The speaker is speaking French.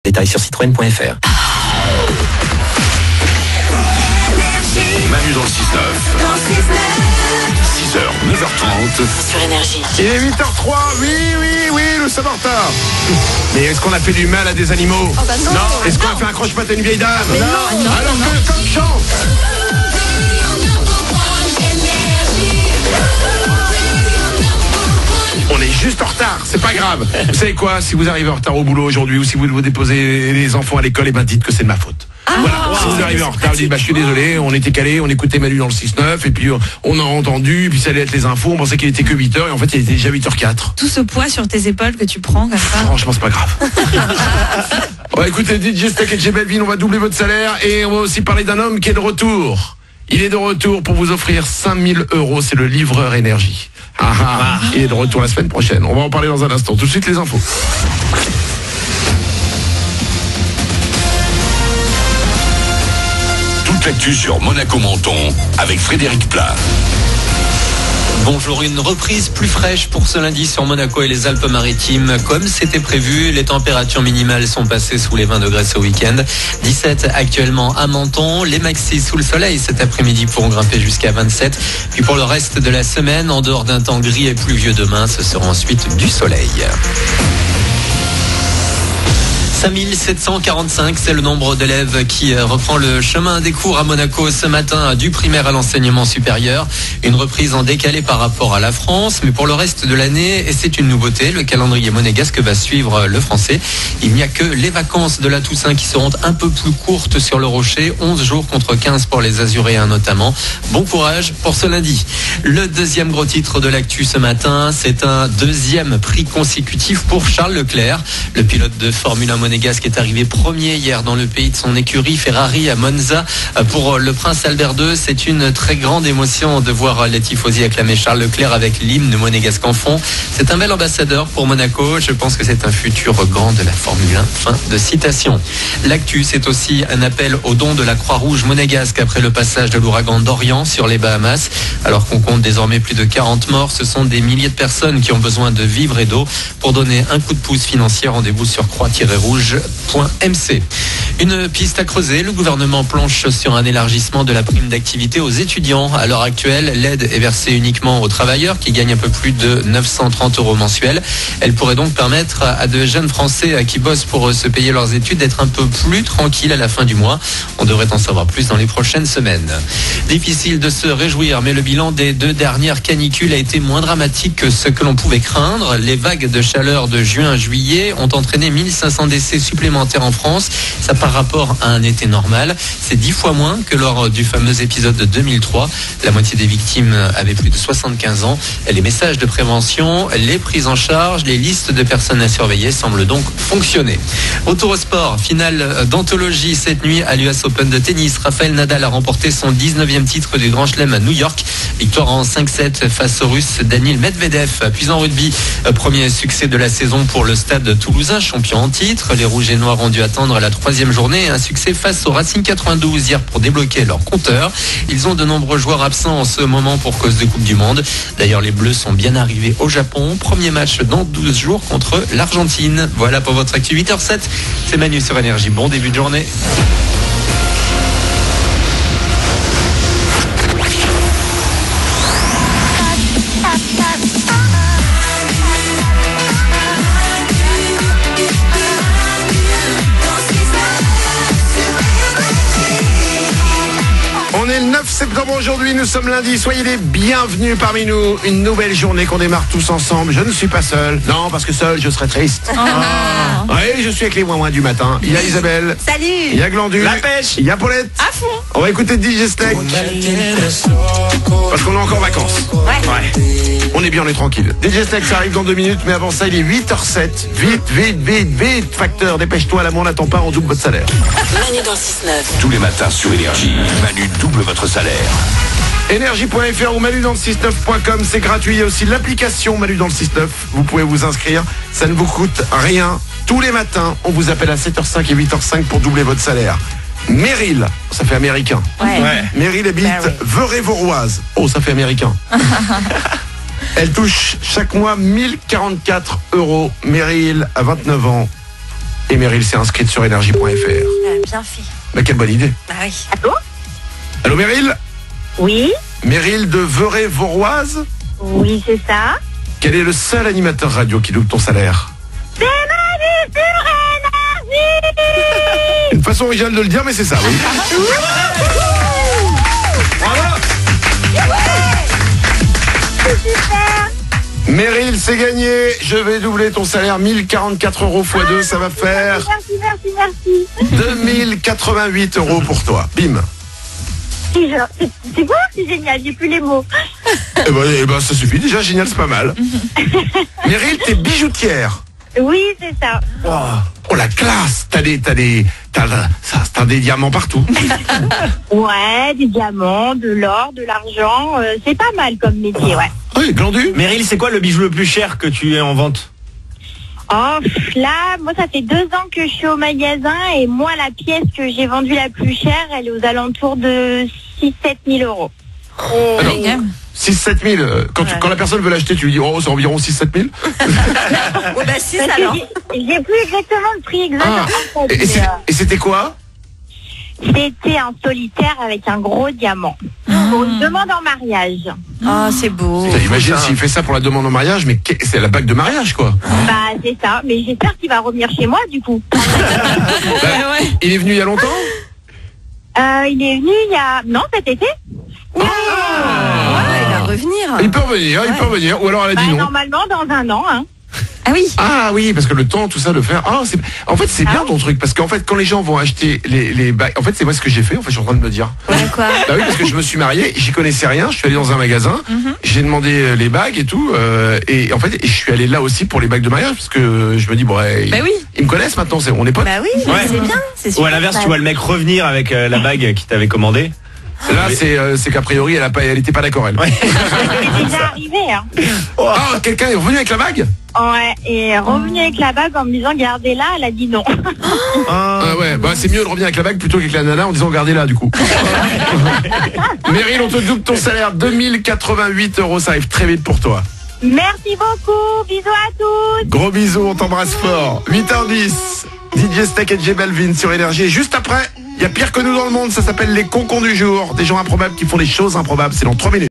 Détails sur citroën.fr. Manu dans le 6-9. 6h, 9h30. Sur Énergie. Il est 8h03, oui, nous sommes en retard. Mais est-ce qu'on a fait du mal à des animaux? Oh bah non. Est-ce qu'on a fait un croche-patte à une vieille dame? Non. Alors que comme chante. On est juste en retard, c'est pas grave. Vous savez quoi, si vous arrivez en retard au boulot aujourd'hui ou si vous déposez les enfants à l'école, dites que c'est de ma faute. Voilà, si vous arrivez en retard, dites je suis désolé, on était calé, on écoutait Manu dans le 6-9 et puis on a entendu, puis ça allait être les infos, on pensait qu'il était que 8h et en fait il était déjà 8h04. Tout ce poids sur tes épaules que tu prends comme ça. Franchement, c'est pas grave. Écoutez, DJ Steak et DJ Belvin, on va doubler votre salaire et on va aussi parler d'un homme qui est de retour. Il est de retour pour vous offrir 5000 €, c'est le livreur énergie. Il est de retour la semaine prochaine. On va en parler dans un instant. Tout de suite les infos. Toute l'actu sur Monaco Menton avec Frédéric Plat. Bonjour, une reprise plus fraîche pour ce lundi sur Monaco et les Alpes-Maritimes. Comme c'était prévu, les températures minimales sont passées sous les 20 degrés ce week-end. 17 actuellement à Menton. Les maxis sous le soleil cet après-midi pourront grimper jusqu'à 27. Puis pour le reste de la semaine, en dehors d'un temps gris et pluvieux demain, ce sera ensuite du soleil. 5745, c'est le nombre d'élèves qui reprend le chemin des cours à Monaco ce matin, du primaire à l'enseignement supérieur. Une reprise en décalé par rapport à la France, mais pour le reste de l'année, et c'est une nouveauté, le calendrier monégasque va suivre le français. Il n'y a que les vacances de la Toussaint qui seront un peu plus courtes sur le Rocher, 11 jours contre 15 pour les Azuréens notamment. Bon courage pour ce lundi. Le deuxième gros titre de l'actu ce matin, c'est un deuxième prix consécutif pour Charles Leclerc, le pilote de Formule 1 monégasque est arrivé premier hier dans le pays de son écurie Ferrari à Monza. Pour le prince Albert II, c'est une très grande émotion de voir les tifosi acclamer Charles Leclerc avec l'hymne monégasque en fond. C'est un bel ambassadeur pour Monaco. Je pense que c'est un futur grand de la Formule 1. Fin de citation. L'actu, c'est aussi un appel au don de la Croix-Rouge monégasque après le passage de l'ouragan Dorian sur les Bahamas. Alors qu'on compte désormais plus de 40 morts, ce sont des milliers de personnes qui ont besoin de vivres et d'eau. Pour donner un coup de pouce financier, rendez-vous sur croix-rouge.mc. Une piste à creuser, le gouvernement planche sur un élargissement de la prime d'activité aux étudiants. À l'heure actuelle, l'aide est versée uniquement aux travailleurs qui gagnent un peu plus de 930 € mensuels. Elle pourrait donc permettre à de jeunes Français qui bossent pour se payer leurs études d'être un peu plus tranquilles à la fin du mois. On devrait en savoir plus dans les prochaines semaines. Difficile de se réjouir, mais le bilan des 2 dernières canicules a été moins dramatique que ce que l'on pouvait craindre. Les vagues de chaleur de juin-juillet ont entraîné 1500 décès supplémentaires en France. Ça par rapport à un été normal, c'est 10 fois moins que lors du fameux épisode de 2003. La moitié des victimes avaient plus de 75 ans. Les messages de prévention, les prises en charge, les listes de personnes à surveiller semblent donc fonctionner. Retour au sport, finale d'anthologie cette nuit à l'US Open de tennis. Rafael Nadal a remporté son 19e titre du Grand Chelem à New York. Victoire en 5-7 face au Russe Daniil Medvedev. Puis en rugby, premier succès de la saison pour le Stade toulousain, champion en titre. Les Rouges et Noirs ont dû attendre la 3e journée. Un succès face au Racing 92 hier pour débloquer leur compteur. Ils ont de nombreux joueurs absents en ce moment pour cause de Coupe du Monde. D'ailleurs, les Bleus sont bien arrivés au Japon. Premier match dans 12 jours contre l'Argentine. Voilà pour votre actu 8h07. C'est Manu sur Énergie. Bon début de journée. On est le 9 septembre aujourd'hui, nous sommes lundi, soyez les bienvenus parmi nous. Une nouvelle journée qu'on démarre tous ensemble. Je ne suis pas seul, non, parce que seul je serais triste. Oui, je suis avec les moins du matin. Il y a Isabelle. Salut. Il y a Glandu. La pêche. Il y a Paulette. À fond. On va écouter DJ Steak. Parce qu'on est encore en vacances. Ouais. On est bien, on est tranquille. DJ Steak, ça arrive dans 2 minutes, mais avant ça, il est 8h07. Vite, facteur, dépêche-toi, l'amour n'attend pas, on double votre salaire. Manu dans le 6-9. Tous les matins sur Énergie, Manu double votre salaire. Énergie.fr ou Manu dans le 69.com, c'est gratuit. Il y a aussi l'application Manu dans le 69. Vous pouvez vous inscrire, ça ne vous coûte rien. Tous les matins, on vous appelle à 7h05 et 8h05 pour doubler votre salaire. Meryl, ça fait américain. Ouais. Meryl habite Veurey-Voroise. Oh, ça fait américain. Elle touche chaque mois 1044 €. Meryl a 29 ans. Et Meryl s'est inscrite sur énergie.fr. Bien fait. Bah, quelle bonne idée. Ah oui. Allô? Allô Meryl? Oui, Meryl de Verey-Voroise? oui, c'est ça. Quel est le seul animateur radio qui double ton salaire? C'est Manu sur Énergie. Une façon originale de le dire, mais c'est ça, oui. Bravo! Super. Meryl, c'est gagné. Je vais doubler ton salaire. 1044 € x 2, ça va faire Merci. 2088 € pour toi. Bim. C'est quoi? C'est génial, j'ai plus les mots. Eh ben, ça suffit. Déjà, génial, c'est pas mal. Meryl, t'es bijoutière. Oui, c'est ça. Oh, la classe. T'as des diamants partout. Ouais, des diamants, de l'or, de l'argent. C'est pas mal comme métier, ouais. Oui, glandu. Meryl, c'est quoi le bijou le plus cher que tu aies en vente? Oh, là, moi, ça fait 2 ans que je suis au magasin et moi, la pièce que j'ai vendue la plus chère, elle est aux alentours de 6-7 000 €. Alors, Ouais. 6-7 000. Quand la personne veut l'acheter, tu lui dis, oh, c'est environ 6-7 000. Oh bah si, Parce alors. que j'ai plus exactement le prix exact. Ah. en fait, Et c'était quoi? c'était un solitaire avec un gros diamant. Pour une demande en mariage. Oh, c'est beau. Putain, imagine s'il fait ça pour la demande en mariage, mais c'est la bague de mariage, quoi. Bah, c'est ça. Mais j'espère qu'il va revenir chez moi, du coup. Bah, il est venu il y a longtemps? Il est venu il y a... Non, cet été. Ouais, il va revenir. Il peut revenir, ou alors elle a dit Bah, non. normalement, dans 1 an. Hein. Ah oui. Ah oui, parce que le temps, tout ça, de faire. En fait, c'est bien ton truc, parce qu'en fait, quand les gens vont acheter les bagues, en fait, c'est moi ce que j'ai fait. En fait, je suis en train de me dire. Ouais, quoi. Bah oui, parce que je me suis marié, j'y connaissais rien. Je suis allé dans un magasin, j'ai demandé les bagues et tout, et en fait, je suis allé là aussi pour les bagues de mariage, parce que je me dis bon, Bah oui. ils me connaissent maintenant, on est potes. Bah oui, Ouais. c'est bien. C'est Ou super. à l'inverse, tu vois le mec revenir avec la bague qu'il t'avait commandée. Là, c'est qu'à priori, elle était pas d'accord, elle. Ouais. C'est déjà arrivé. Hein. Ah, quelqu'un est revenu avec la bague? Ouais, et revenu avec la bague en me disant gardez-la, elle a dit non. Ah ouais, bah c'est mieux de revenir avec la bague plutôt qu'avec la nana en disant gardez-la du coup. Meryl, on te double ton salaire, 2088 €, ça arrive très vite pour toi. Merci beaucoup, bisous à tous. Gros bisous, on t'embrasse fort. 8h10, DJ Steak et J Balvin sur Énergie. Et juste après, il y a pire que nous dans le monde, ça s'appelle les concons du jour. Des gens improbables qui font des choses improbables, c'est dans 3 minutes.